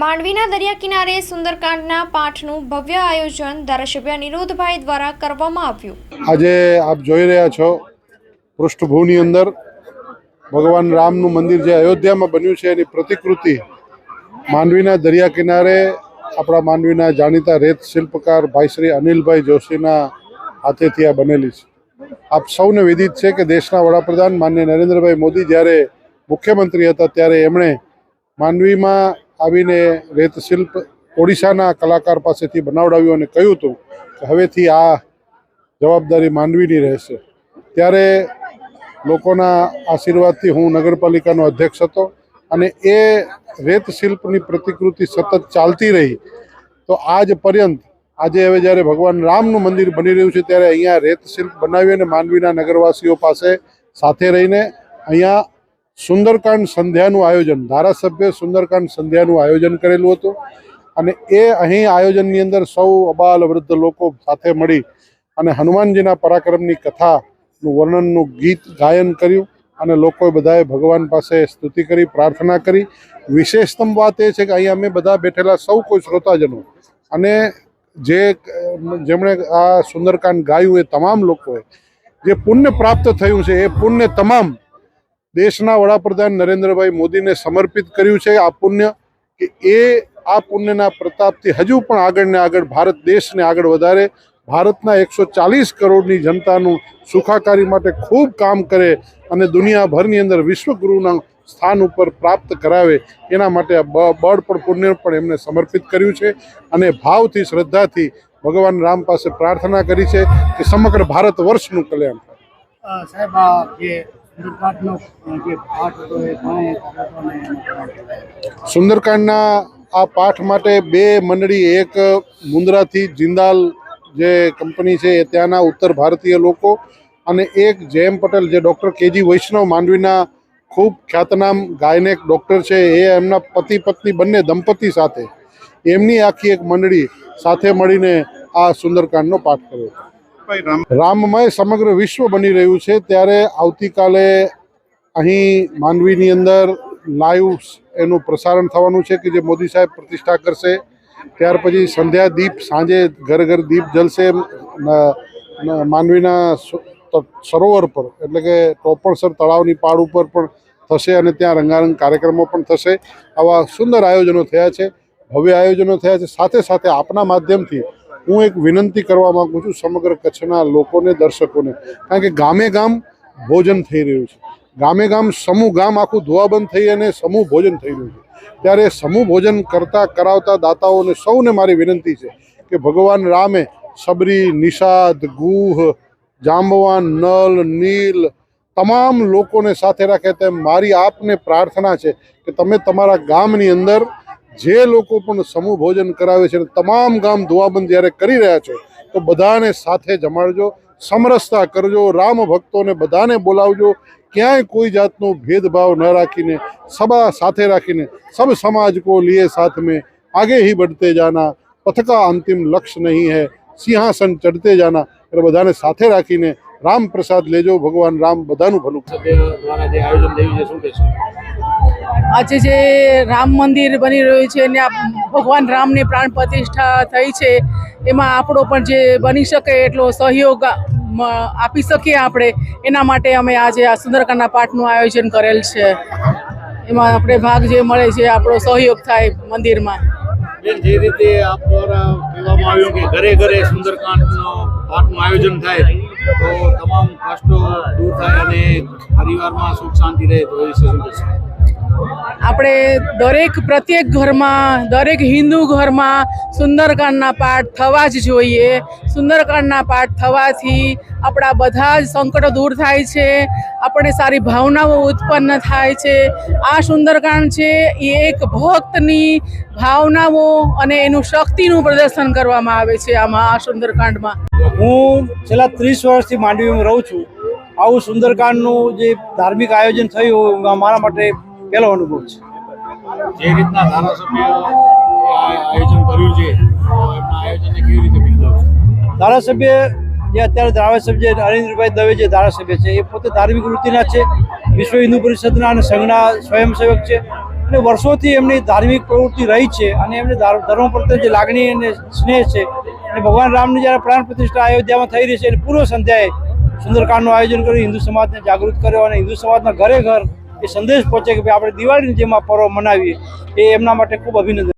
માંડવીના દરિયા કિનારે સુંદરકાંડના પાઠનું ભવ્ય આયોજન ધારાસભ્ય નિરોધભાઈ દ્વારા કરવામાં આવ્યું। આજે આપ જોઈ રહ્યા છો પૃષ્ઠભૂમિની અંદર ભગવાન રામનું મંદિર જે અયોધ્યામાં બન્યું છે એની પ્રતિકૃતિ માંડવીના દરિયા કિનારે આપણા માંડવીના જાણીતા રેત શિલ્પકાર ભાઈ શ્રી અનિલભાઈ જોશીના હાથેથી આ બનેલી છે। આપ સૌને વિદિત છે કે દેશના વડાપ્રધાન માનનીય નરેન્દ્રભાઈ મોદી જ્યારે મુખ્યમંત્રી હતા ત્યારે એમણે માંડવીમાં આવીને રેત શિલ્પ ઓડિશાના કલાકાર પાસેથી બનાવડાવ્યું અને કહ્યું હતું કે હવેથી આ જવાબદારી માંડવીની રહેશે। ત્યારે લોકોના આશીર્વાદથી હું નગરપાલિકાનો અધ્યક્ષ હતો અને એ રેત શિલ્પની પ્રતિકૃતિ સતત ચાલતી રહી। તો આજ પર્યંત આજે હવે જ્યારે ભગવાન રામનું મંદિર બની રહ્યું છે ત્યારે અહીંયા રેત શિલ્પ બનાવી અને માંડવીના નગરવાસીઓ પાસે સાથે રહીને અહીંયા સુંદરકાંડ સંધ્યાનું આયોજન ધારાસભ્ય સુંદરકાંડ સંધ્યાનું આયોજન કરેલું હતું અને એ અહીં આયોજનની અંદર સૌ અબાલ વૃદ્ધ લોકો સાથે મળી અને હનુમાનજીના પરાક્રમની કથાનું વર્ણનનું ગીત ગાયન કર્યું અને લોકોએ બધાએ ભગવાન પાસે સ્તુતિ કરી પ્રાર્થના કરી। વિશેષતમ વાત એ છે કે અહીં અમે બધા બેઠેલા સૌ કોઈ શ્રોતાજનો અને જેમણે આ સુંદરકાંડ ગાયું એ તમામ લોકોએ જે પુણ્ય પ્રાપ્ત થયું છે એ પુણ્ય તમામ દેશના વડાપ્રધાન નરેન્દ્રભાઈ મોદીને સમર્પિત કર્યું છે। આ પુણ્ય કે એ આ પુણ્યના પ્રતાપથી હજુ પણ આગળ ને આગળ ભારત દેશને આગળ વધારે, ભારતના 140 કરોડની જનતાનું સુખાકારી માટે ખૂબ કામ કરે અને દુનિયાભરની અંદર વિશ્વગુરુના સ્થાન ઉપર પ્રાપ્ત કરાવે એના માટે બળ પણ પુણ્ય પણ એમને સમર્પિત કર્યું છે અને ભાવથી શ્રદ્ધાથી ભગવાન રામ પાસે પ્રાર્થના કરી છે કે સમગ્ર ભારત વર્ષનું કલ્યાણ થાય। સુંદરકાંડના આ પાઠ માટે બે મંડળી, એક મુન્દ્રાથી જિંદાલ જે કંપની છે એ ત્યાંના ઉત્તર ભારતીય લોકો અને એક જેએમ પટેલ જે ડૉક્ટર કેજી વૈષ્ણવ માંડવીના ખૂબ ખ્યાતનામ ગાયનેક ડૉક્ટર છે એ એમના પતિ પત્ની બંને દંપતી સાથે એમની આખી એક મંડળી સાથે મળીને આ સુંદરકાંડનો પાઠ કર્યો હતો। રામમય સમગ્ર વિશ્વ બની રહ્યું છે ત્યારે આવતીકાલે અહીં માંડવીની અંદર લાઈવ એનું પ્રસારણ થવાનું છે કે જે મોદી સાહેબ પ્રતિષ્ઠા કરશે। ત્યાર પછી સંધ્યા દીપ સાંજે ઘર ઘર દીપ જલશે માંડવીના સરોવર પર એટલે કે ટોપણસર તળાવની પાળ ઉપર પણ થશે અને ત્યાં રંગારંગ કાર્યક્રમો પણ થશે। આવા સુંદર આયોજનો થયા છે, ભવ્ય આયોજનો થયા છે। સાથે સાથે આપના માધ્યમથી હું એક વિનંતી કરવા માગું છું સમગ્ર કચ્છના લોકોને, દર્શકોને, કારણ કે ગામે ગામ ભોજન થઈ રહ્યું છે, ગામે ગામ સમૂહ ગામ આખું ધોવાબંધ થઈ અને સમૂહ ભોજન થઈ રહ્યું છે। ત્યારે સમૂહ ભોજન કરાવતા દાતાઓને સૌને મારી વિનંતી છે કે ભગવાન રામે સબરી, નિષાદ, ગુહ, જાંબવાન, નલ, નીલ તમામ લોકોને સાથે રાખે તેમ મારી આપને પ્રાર્થના છે કે તમે તમારા ગામની અંદર જે લોકો પણ સમૂહ ભોજન કરાવે છે તમામ ગામ ધોવાબંધ જ્યારે કરી રહ્યા છો તો બધાને સાથે જમાડજો, સમરસતા કરજો, રામ ભક્તોને બધાને બોલાવજો, ક્યાંય કોઈ જાતનો ભેદભાવ ન રાખીને સભા સાથે રાખીને સબ સમાજ को लिए साथ में आगे ही बढ़ते जाना, पथ का अंतिम लक्ष्य नहीं है, सिंहासन चढ़ते जाना। એટલે બધાને સાથે રાખીને રામ પ્રસાદ લેજો, ભગવાન રામ બધાનું ભલું કરે। આજે જે રામ મંદિર બની રહ્યું છે અને ભગવાન રામની પ્રાણ પ્રતિષ્ઠા થઈ છે એમાં આપણો પણ જે બની શકે એટલો સહયોગ આપી શકીએ આપણે, એના માટે અમે આજે આ સુંદરકાંડના પાઠનું આયોજન કરેલ છે। એમાં આપણે ભાગ જે મળે છે આપણો સહયોગ થાય મંદિરમાં। જે રીતે આપ દ્વારા કહેવામાં આવ્યું કે ઘરે ઘરે સુંદરકાંડનો પાઠનું આયોજન થાય તો તમામ કષ્ટો દૂર થાય અને પરિવારમાં સુખ શાંતિ રહે, તો એ શું છે? આપણે પ્રત્યેક ઘરમાં, દરેક હિન્દુ ઘરમાં સુંદરકાંડના પાઠ થવા જ જોઈએ। સુંદરકાંડના પાઠ થવાથી આપણા બધા જ સંકટો દૂર થાય છે, આપણે સારી ભાવનાઓ ઉત્પન્ન થાય છે। આ સુંદરકાંડ છે એ એક ભક્તની ભાવનાઓ અને એનું શક્તિનું પ્રદર્શન કરવામાં આવે છે આમાં, આ સુંદરકાંડમાં। હું છેલ્લા 30 વર્ષથી માંડવીમાં રહું છું। આવું સુંદરકાંડનું જે ધાર્મિક આયોજન થયું મારા માટે પહેલો અનુભવ છે। જે રીતના ધારાસભ્ય આયોજન કર્યું છે એમના આયોજનને કેવી રીતે બિરદાવશો? ધારાસભ્ય જે અત્યારે ધારાસભ્ય નરેન્દ્રભાઈ દવે જે ધારાસભ્ય છે એ પોતે ધાર્મિક વૃત્તિના છે, વિશ્વ હિન્દુ પરિષદના અને સંઘના સ્વયંસેવક છે અને વર્ષોથી એમની ધાર્મિક પ્રવૃત્તિ રહી છે અને એમને ધર્મ પ્રત્યે જે લાગણી અને સ્નેહ છે અને ભગવાન રામની જ્યારે પ્રાણ પ્રતિષ્ઠા અયોધ્યામાં થઈ રહી છે અને પૂર્વ સંધ્યાએ સુંદરકાંડનું આયોજન કર્યું, હિન્દુ સમાજને જાગૃત કર્યો અને હિન્દુ સમાજના ઘરે ઘર એ સંદેશ પહોંચે કે ભાઈ આપણે દિવાળીની જેમ આ પર્વ મનાવીએ, એ એમના માટે ખૂબ અભિનંદન.